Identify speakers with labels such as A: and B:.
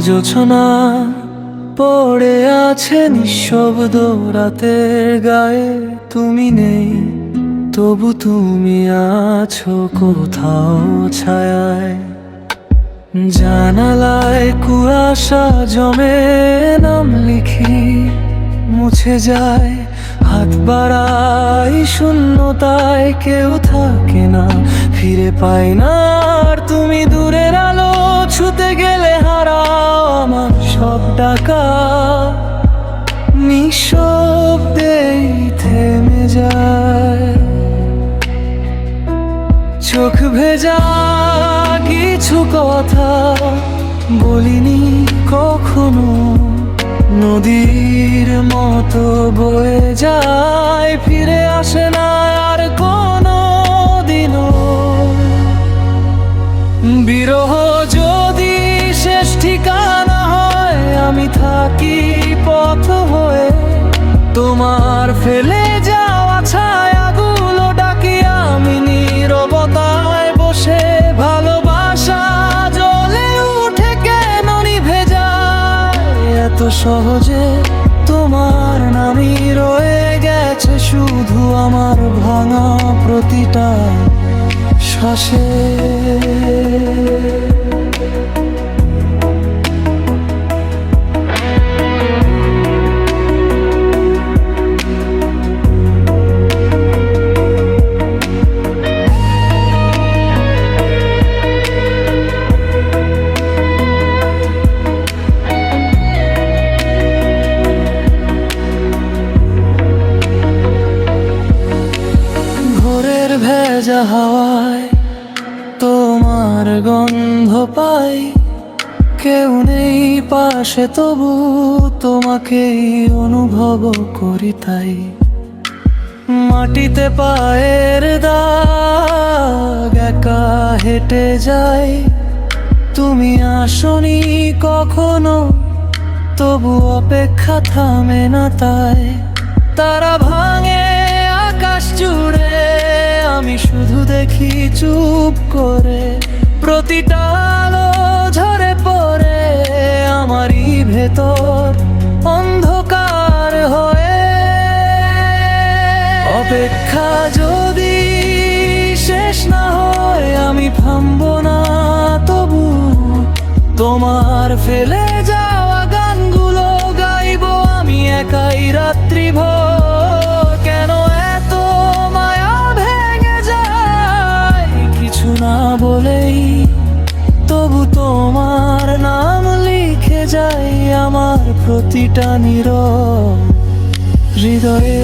A: জোছনা পড়ে আছে নিঃশব্দ রাতের গায়ে, তুমি নেই তবু তুমি আছো কোথাও ছায়ায়। জানালায় কুয়াশা জমে, নাম লিখি মুছে যায়, হাত বাড়াই শূন্যতায়, কেউ থাকে না ফিরে পাই না। আর তুমি দূরের আলো ছুতে গেলে হারাও আমার সব ডাকা, নিঃশব্দেই থেমে যায়। চোখ ভেজা কিছু কথা বলিনি কখনো, নদীর মতো বয়ে যায়, ফিরে আসে না আর কোনো দিনও। বিরহ যদি শেষ ঠিকানা হয়, আমি থাকি পথ হয়ে, তোমার ফেলে যাওয়া ছায়াগুলো ডাকি আমি নীরবতায় বসে। ভালোবাসা জ্বলে উঠে কেন নিভে যায় এত সহজে, তোমার নামই রয়ে গেছে শুধু আমার ভাঙা প্রতিটা শ্বাসে। ভেজা হাওয়ায় তোমার গন্ধ পাই, কেউ নেই পাশে তবু তোমাকেই অনুভব করি তাই। মাটিতে পায়ের দাগ একা হেঁটে যাই, তুমি আসনি কখনো তবু অপেক্ষা থামে না তাই। তারা ভাঙে আকাশ জুড়ে, আমি শুধু দেখি চুপ করে, প্রতিটা আলো ঝরে পড়ে আমারই ভেতর অন্ধকার হয়ে। অপেক্ষা যদি শেষ না হয়, আমি থামবো না তবু, তোমার ফেলে যাওয়া গানগুলো গাইবো আমি একাই রাত্রিভর। কেন এত মায়া ভেঙে যায় কিছু না বলেই, তবু তোমার নাম লিখে যাই আমার প্রতিটা নীরব হৃদয়ে।